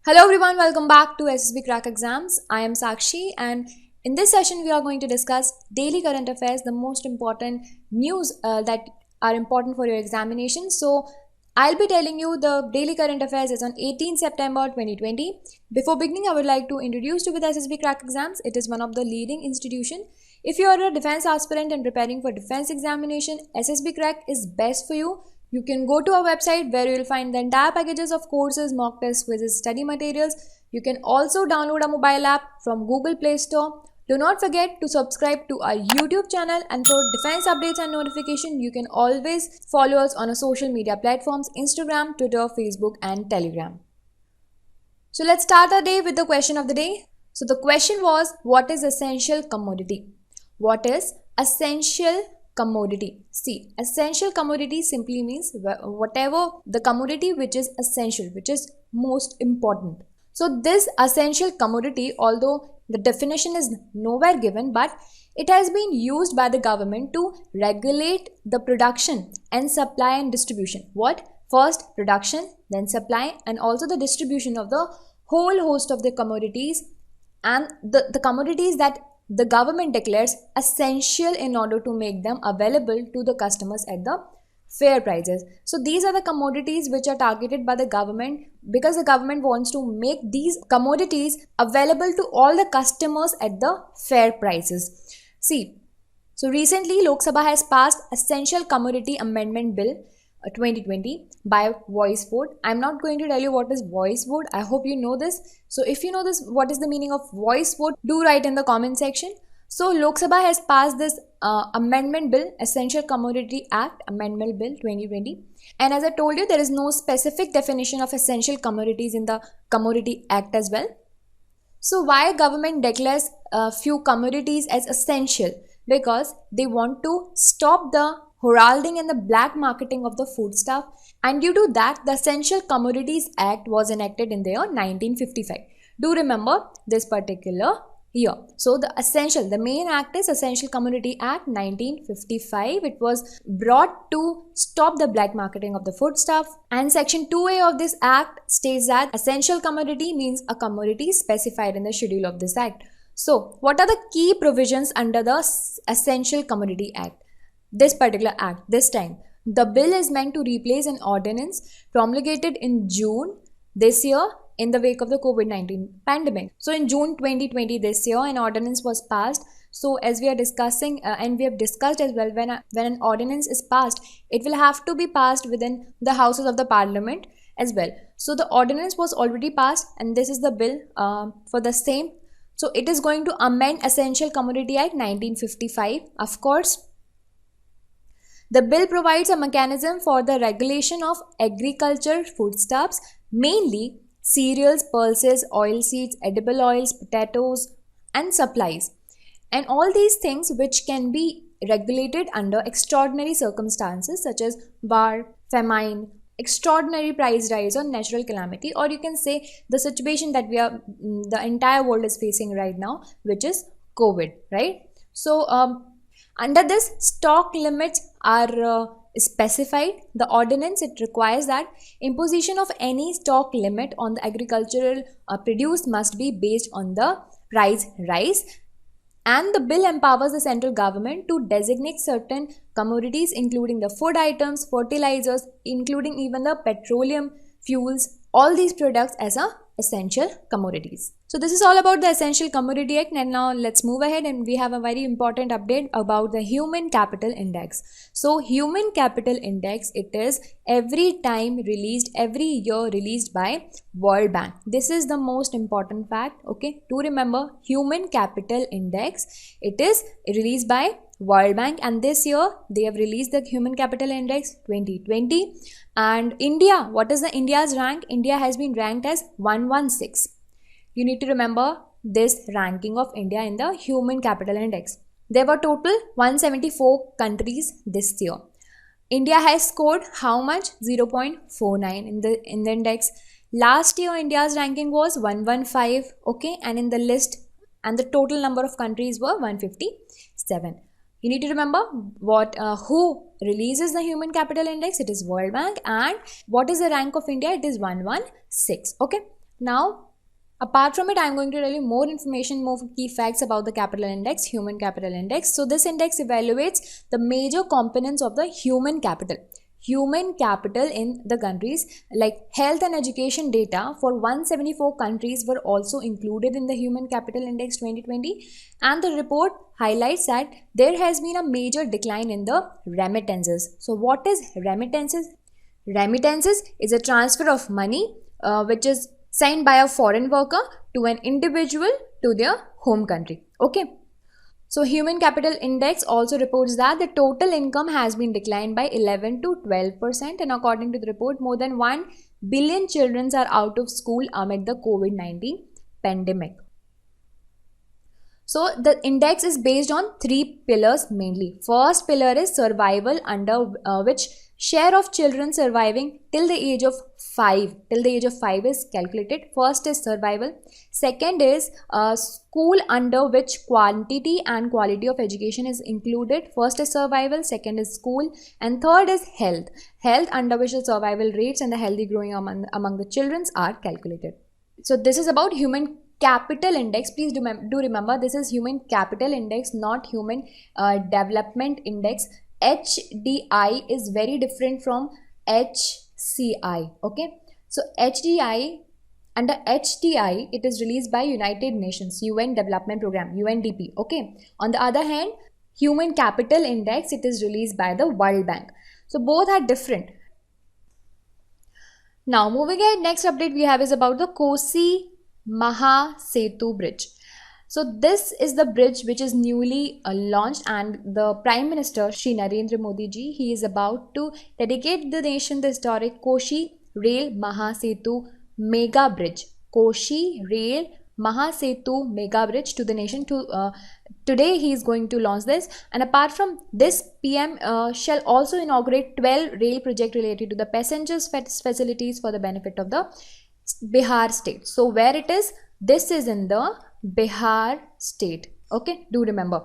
Hello everyone, welcome back to SSBCrack exams. I am Sakshi and in this session we are going to discuss daily current affairs, the most important news that are important for your examination. So I'll be telling you the daily current affairs is on 18 September 2020. Before beginning, I would like to introduce you with SSBCrack exams. It is one of the leading institution. If you are a defense aspirant and preparing for defense examination, SSBCrack is best for you. You can go to our website where you will find the entire packages of courses, mock tests, quizzes, study materials. You can also download a mobile app from Google Play Store. Do not forget to subscribe to our YouTube channel, and for defense updates and notification, you can always follow us on our social media platforms, Instagram, Twitter, Facebook and Telegram. So let's start our day with the question of the day. So the question was, what is essential commodity? What is essential commodity? See, essential commodity simply means whatever the commodity which is essential, which is most important. So this essential commodity, although the definition is nowhere given, but it has been used by the government to regulate the production and supply and distribution. What? First production, then supply, and also the distribution of the whole host of the commodities and the commodities that the government declares essential in order to make them available to the customers at the fair prices. So these are the commodities which are targeted by the government because the government wants to make these commodities available to all the customers at the fair prices. See, so recently Lok Sabha has passed Essential Commodity Amendment Bill 2020 by voice vote. I'm not going to tell you what is voice vote. I hope you know this. So if you know this, what is the meaning of voice vote, do write in the comment section. So Lok Sabha has passed this amendment bill, Essential Commodity Act Amendment Bill 2020. And as I told you, there is no specific definition of essential commodities in the Commodity Act as well. So why government declares a few commodities as essential? Because they want to stop the heralding and the black marketing of the foodstuff, and due to that the Essential Commodities Act was enacted in the year 1955. Do remember this particular year. So the main act is Essential Commodity Act 1955. It was brought to stop the black marketing of the foodstuff, and section 2A of this act states that essential commodity means a commodity specified in the schedule of this act. So what are the key provisions under the Essential Commodity Act? This particular act, this time, the bill is meant to replace an ordinance promulgated in June this year in the wake of the COVID-19 pandemic. So in June 2020 this year, an ordinance was passed. So as we are discussing and we have discussed as well, when an ordinance is passed, it will have to be passed within the houses of the parliament as well. So the ordinance was already passed, and this is the bill for the same. So it is going to amend Essential Commodity Act 1955. Of course, the bill provides a mechanism for the regulation of agriculture foodstuffs, mainly cereals, pulses, oilseeds, edible oils, potatoes, and supplies. And all these things which can be regulated under extraordinary circumstances such as war, famine, extraordinary price rise or natural calamity, or you can say the situation that the entire world is facing right now, which is COVID, right? So under this, stock limits are specified. The ordinance, it requires that imposition of any stock limit on the agricultural produce must be based on the price rise. And the bill empowers the central government to designate certain commodities including the food items, fertilizers, including even the petroleum fuels, all these products as essential commodities. So this is all about the Essential Commodity Act, and now let's move ahead, and we have a very important update about the Human Capital Index. So Human Capital Index, it is every year released by World Bank. This is the most important fact, okay? To remember, Human Capital Index, it is released by World Bank, and this year they have released the Human Capital Index 2020. And India, what is the India's rank? India has been ranked as 116. You need to remember this ranking of India in the Human Capital Index. There were total 174 countries this year. India has scored how much? 0.49 in the index. Last year India's ranking was 115, okay, and in the list, and the total number of countries were 157. You need to remember who releases the Human Capital Index. It is World Bank. And what is the rank of India? It is 116. Okay. Now, apart from it, I'm going to tell you more information, more key facts about the capital index, human capital index. So this index evaluates the major components of the human capital. Human capital in the countries, like health and education data for 174 countries were also included in the Human Capital Index 2020, and the report highlights that there has been a major decline in the remittances. So what is remittances? Remittances is a transfer of money which is sent by a foreign worker to an individual to their home country. Okay. So Human Capital Index also reports that the total income has been declined by 11 to 12%, and according to the report, more than 1 billion children are out of school amid the COVID-19 pandemic. So the index is based on 3 pillars mainly. First pillar is survival, under which share of children surviving till the age of 5 is calculated. First is survival. Second is school, under which quantity and quality of education is included. First is survival, second is school, and third is health, under which the survival rates and the healthy growing among the children are calculated. So this is about Human Capital Index. Please do remember, this is Human Capital Index, not Human Development Index. HDI is very different from HCI. Okay, so under HDI, it is released by United Nations UN Development Program, UNDP. Okay, on the other hand, Human Capital Index, it is released by the World Bank. So both are different. Now moving ahead, next update we have is about the Kosi Mahasetu Bridge. So this is the bridge which is newly launched, and the Prime Minister Shri Narendra Modi ji, he is about to dedicate the nation the historic Kosi Rail Mahasetu Mega Bridge. Kosi Rail Mahasetu Mega Bridge to the nation. Today he is going to launch this, and apart from this, PM shall also inaugurate 12 rail projects related to the passengers facilities for the benefit of the Bihar state. So where it is? This is in the Bihar state. Okay, do remember.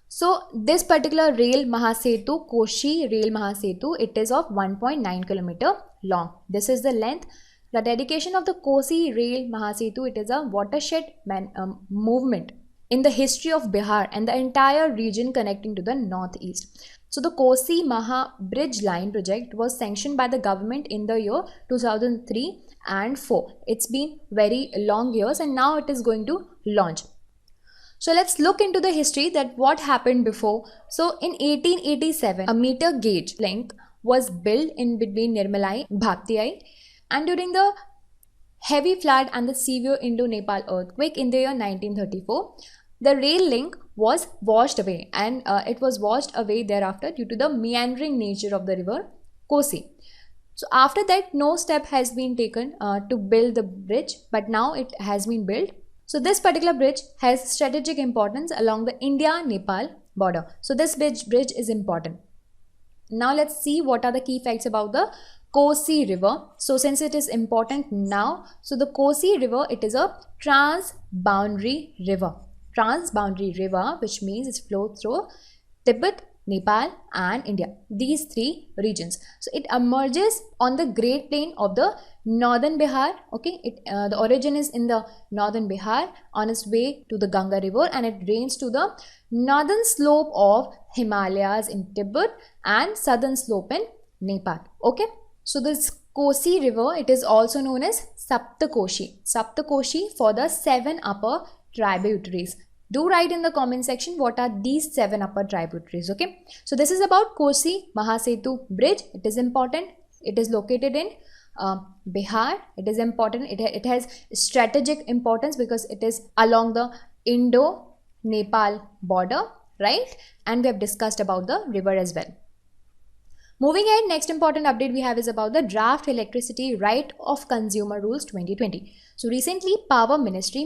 So this particular rail Mahasetu, Kosi Rail Mahasetu, it is of 1.9 kilometer long. This is the length. The dedication of the Kosi Rail Mahasetu, it is a watershed movement in the history of Bihar and the entire region connecting to the northeast. So the Kosi Maha Bridge Line project was sanctioned by the government in the year 2003 and 4. It's been very long years, and now it is going to launch. So let's look into the history that what happened before. So in 1887, a meter gauge link was built in between Nirmalai and Bhaktiai, and during the heavy flood and the severe Indo-Nepal earthquake in the year 1934, the rail link was washed away, and it was washed away thereafter due to the meandering nature of the river Kosi. So after that, no step has been taken to build the bridge, but now it has been built. So this particular bridge has strategic importance along the India-Nepal border. So this bridge is important. Now let's see what are the key facts about the Kosi River. So since it is important now, so the Kosi River, it is a transboundary river. Transboundary river, which means it flows through Tibet, Nepal and India, these 3 regions. So it emerges on the Great Plain of the northern Bihar. Okay, the origin is in the northern Bihar on its way to the Ganga River, and it drains to the northern slope of Himalayas in Tibet and southern slope in Nepal. Okay, so this Kosi River, it is also known as Saptakoshi. Saptakoshi for the 7 upper tributaries. Do write in the comment section what are these 7 upper tributaries. Okay, so this is about Kosi Mahasetu Bridge. It is important. It is located in Bihar. It is important. It has strategic importance because it is along the Indo-Nepal border, right? And we have discussed about the river as well. Moving ahead, next important update we have is about the Draft Electricity Right of Consumer Rules 2020. So recently,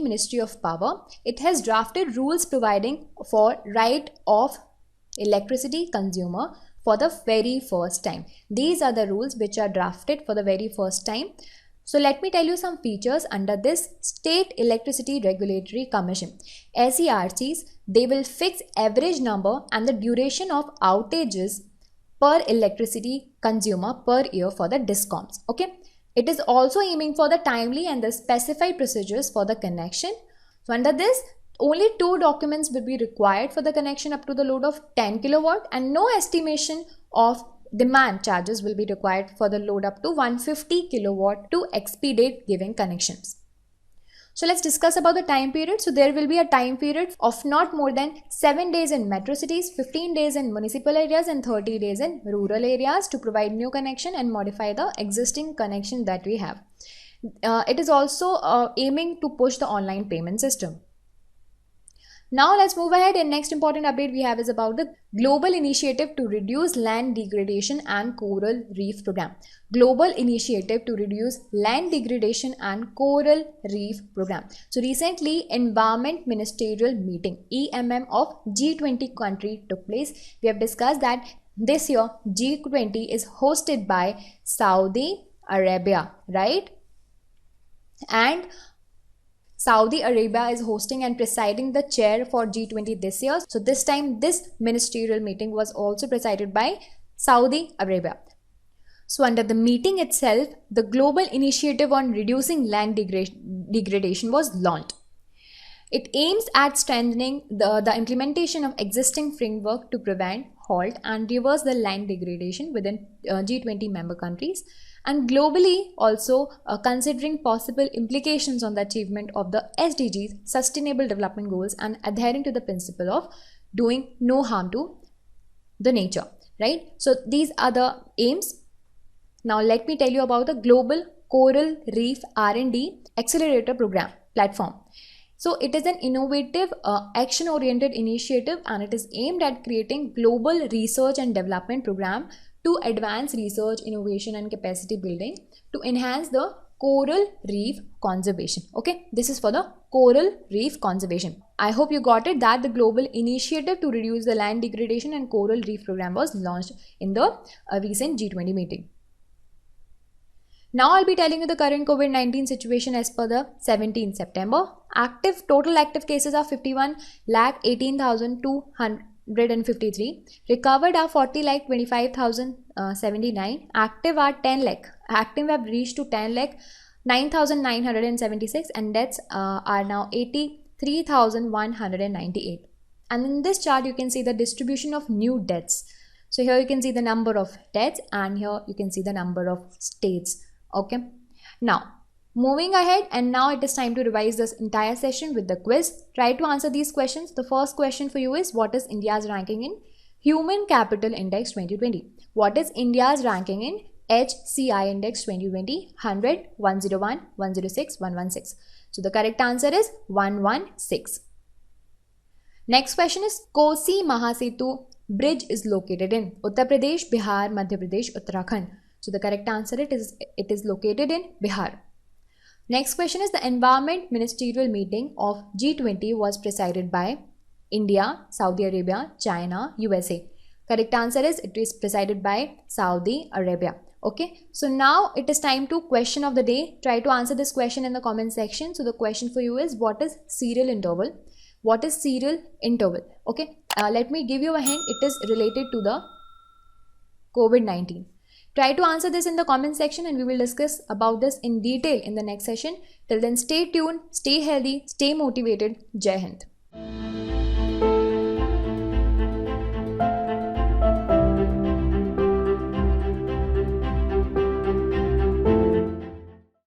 Ministry of Power, it has drafted rules providing for right of electricity consumer for the very first time. These are the rules which are drafted for the very first time. So let me tell you some features under this State Electricity Regulatory Commission. SERCs, they will fix average number and the duration of outages per electricity consumer per year for the DISCOMs. Okay. It is also aiming for the timely and the specified procedures for the connection. So under this, only 2 documents will be required for the connection up to the load of 10 kilowatt, and no estimation of demand charges will be required for the load up to 150 kilowatt to expedite giving connections. So let's discuss about the time period. So there will be a time period of not more than 7 days in metro cities, 15 days in municipal areas and 30 days in rural areas to provide new connection and modify the existing connection that we have. It is also aiming to push the online payment system. Now let's move ahead, and next important update we have is about the Global Initiative to Reduce Land Degradation and Coral Reef Program. Global Initiative to Reduce Land Degradation and Coral Reef Program. So recently, Environment Ministerial Meeting EMM of G20 country took place. We have discussed that this year G20 is hosted by Saudi Arabia, right? And Saudi Arabia is hosting and presiding the chair for G20 this year. So this time this ministerial meeting was also presided by Saudi Arabia. So under the meeting itself, the Global Initiative on Reducing Land Degradation was launched. It aims at strengthening the implementation of existing framework to prevent, halt and reverse the land degradation within G20 member countries, and globally also considering possible implications on the achievement of the SDGs, Sustainable Development Goals, and adhering to the principle of doing no harm to the nature, right? So these are the aims. Now let me tell you about the Global Coral Reef R&D Accelerator Program platform. So it is an innovative action-oriented initiative, and it is aimed at creating global research and development program to advance research, innovation and capacity building to enhance the coral reef conservation. Okay, this is for the coral reef conservation. I hope you got it that the Global Initiative to Reduce the Land Degradation and Coral Reef Program was launched in the recent G20 meeting. Now I'll be telling you the current COVID-19 situation as per the 17th September. Total active cases are 51,18,253. Recovered are 40,25,079. Active are 10 lakh. Active have reached to 10 lakh 9,976, and deaths are now 83,198. And in this chart you can see the distribution of new deaths. So here you can see the number of deaths, and here you can see the number of states. Okay, now moving ahead, and now it is time to revise this entire session with the quiz. Try to answer these questions. The first question for you is, what is India's ranking in Human Capital Index 2020? What is India's ranking in HCI Index 2020? 100, 101, 106, 116. So the correct answer is 116. Next question is, Kosi Mahasetu Bridge is located in Uttar Pradesh, Bihar, Madhya Pradesh, Uttarakhand. So the correct answer it is located in Bihar. Next question is, the Environment Ministerial Meeting of G20 was presided by India, Saudi Arabia, China, USA. Correct answer is it is presided by Saudi Arabia. Okay, so now it is time to question of the day. Try to answer this question in the comment section. So the question for you is, what is serial interval? What is serial interval? Okay, let me give you a hint. It is related to the COVID-19. Try to answer this in the comment section, and we will discuss about this in detail in the next session. Till then, stay tuned, stay healthy, stay motivated. Jai Hind.